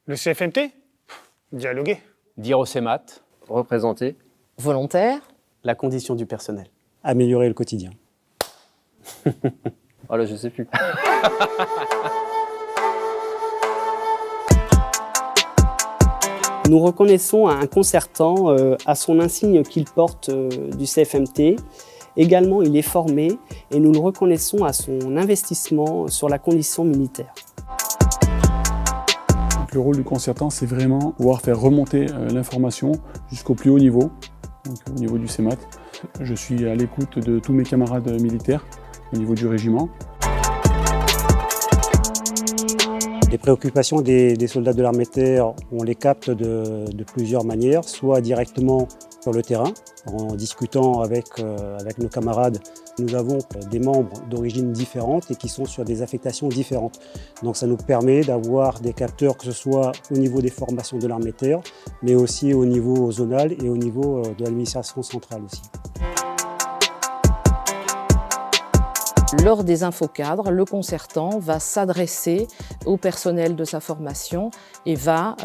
Le CFMT? Dialoguer. Dire au CEMAT. Représenter. Volontaire. La condition du personnel. Améliorer le quotidien. Oh là, je sais plus. Nous reconnaissons un concertant à son insigne qu'il porte du CFMT. Également, il est formé et nous le reconnaissons à son investissement sur la condition militaire. Le rôle du concertant, c'est vraiment pouvoir faire remonter l'information jusqu'au plus haut niveau, donc au niveau du CEMAT. Je suis à l'écoute de tous mes camarades militaires au niveau du régiment. Les préoccupations des soldats de l'armée de terre, on les capte de plusieurs manières, soit directement sur le terrain, en discutant avec nos camarades. Nous avons des membres d'origines différentes et qui sont sur des affectations différentes. Donc ça nous permet d'avoir des capteurs, que ce soit au niveau des formations de l'armée de terre, mais aussi au niveau zonal et au niveau de l'administration centrale aussi. Lors des infocadres, le concertant va s'adresser au personnel de sa formation et va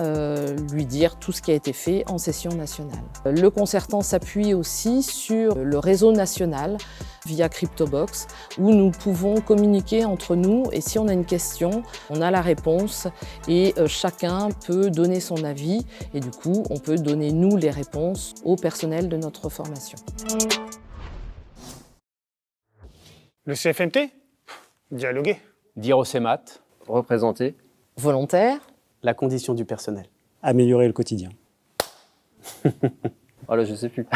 lui dire tout ce qui a été fait en session nationale. Le concertant s'appuie aussi sur le réseau national via CryptoBox où nous pouvons communiquer entre nous et si on a une question, on a la réponse et chacun peut donner son avis et du coup on peut donner nous les réponses au personnel de notre formation. Le CFMT? Dialoguer. Dire au CEMAT. Représenter. Volontaire. La condition du personnel. Améliorer le quotidien. Oh là, je sais plus.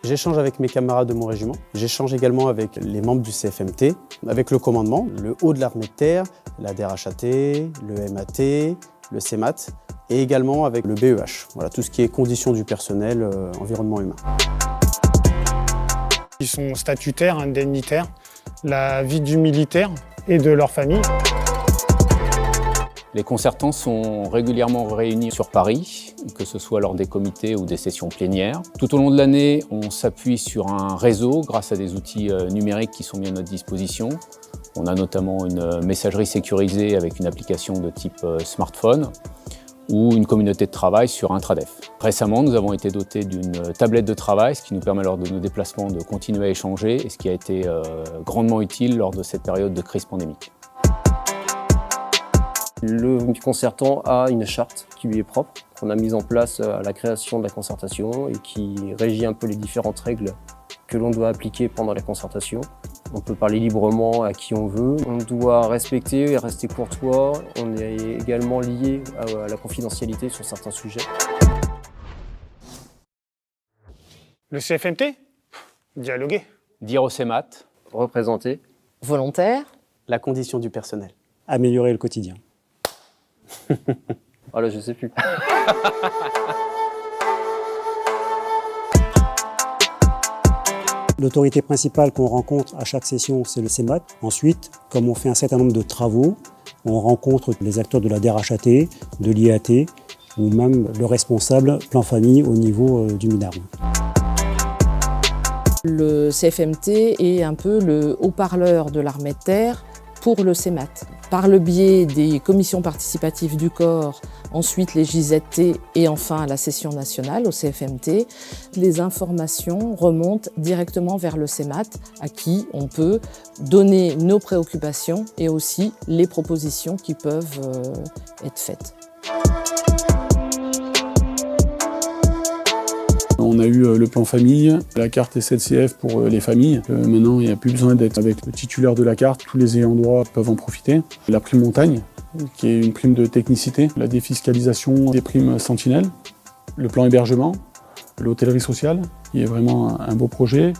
J'échange avec mes camarades de mon régiment. J'échange également avec les membres du CFMT, avec le commandement, le haut de l'armée de terre, la DRHAT, le MAT, le CEMAT, et également avec le BEH. Voilà, tout ce qui est conditions du personnel, environnement humain. Ils sont statutaires, indemnitaires, la vie du militaire et de leur famille. Les concertants sont régulièrement réunis sur Paris, que ce soit lors des comités ou des sessions plénières. Tout au long de l'année, on s'appuie sur un réseau grâce à des outils numériques qui sont mis à notre disposition. On a notamment une messagerie sécurisée avec une application de type smartphone ou une communauté de travail sur Intradef. Récemment, nous avons été dotés d'une tablette de travail, ce qui nous permet lors de nos déplacements de continuer à échanger et ce qui a été grandement utile lors de cette période de crise pandémique. Le concertant a une charte qui lui est propre, qu'on a mise en place à la création de la concertation et qui régit un peu les différentes règles que l'on doit appliquer pendant la concertation. On peut parler librement à qui on veut, on doit respecter et rester courtois, on est également lié à la confidentialité sur certains sujets. Le CFMT? Dialoguer. Dire au CEMAT. Représenter. Volontaire. La condition du personnel. Améliorer le quotidien. Oh là, je sais plus. L'autorité principale qu'on rencontre à chaque session, c'est le CEMAT. Ensuite, comme on fait un certain nombre de travaux, on rencontre les acteurs de la DRHAT, de l'IAT ou même le responsable plan famille au niveau du MINARM. Le CFMT est un peu le haut-parleur de l'armée de terre pour le CEMAT. Par le biais des commissions participatives du corps, ensuite les JZT et enfin la session nationale au CFMT, les informations remontent directement vers le CEMAT à qui on peut donner nos préoccupations et aussi les propositions qui peuvent être faites. On a eu le plan famille, la carte SNCF pour les familles. Maintenant, il n'y a plus besoin d'être avec le titulaire de la carte. Tous les ayants droit peuvent en profiter. La prime montagne, qui est une prime de technicité. La défiscalisation des primes sentinelles. Le plan hébergement. L'hôtellerie sociale, qui est vraiment un beau projet.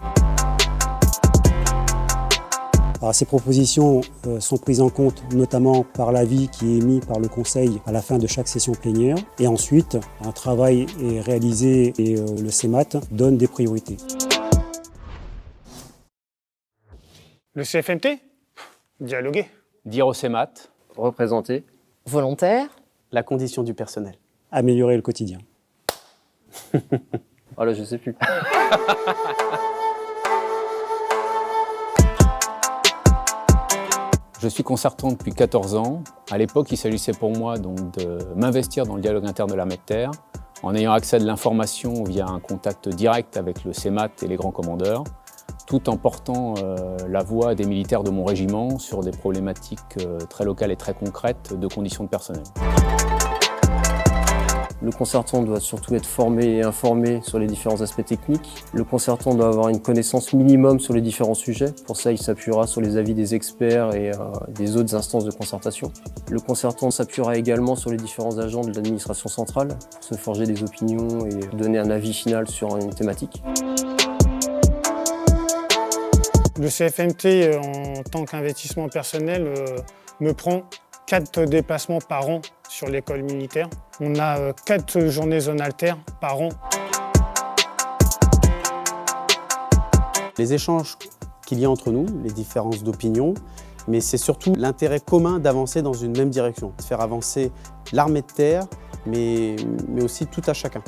Alors, ces propositions sont prises en compte notamment par l'avis qui est émis par le Conseil à la fin de chaque session plénière. Et ensuite, un travail est réalisé et le CEMAT donne des priorités. Le CFMT? Dialoguer. Dire au CEMAT. Représenter. Volontaire. La condition du personnel. Améliorer le quotidien. Oh là, je sais plus. Je suis concertant depuis 14 ans. À l'époque, il s'agissait pour moi donc de m'investir dans le dialogue interne de l'armée de terre, en ayant accès à de l'information via un contact direct avec le CEMAT et les grands commandeurs, tout en portant la voix des militaires de mon régiment sur des problématiques très locales et très concrètes de conditions de personnel. Le concertant doit surtout être formé et informé sur les différents aspects techniques. Le concertant doit avoir une connaissance minimum sur les différents sujets. Pour ça, il s'appuiera sur les avis des experts et des autres instances de concertation. Le concertant s'appuiera également sur les différents agents de l'administration centrale pour se forger des opinions et donner un avis final sur une thématique. Le CFMT, en tant qu'investissement personnel, me prend 4 déplacements par an sur l'école militaire. On a 4 journées zone alter par an. Les échanges qu'il y a entre nous, les différences d'opinion, mais c'est surtout l'intérêt commun d'avancer dans une même direction, de faire avancer l'armée de terre, mais aussi tout à chacun.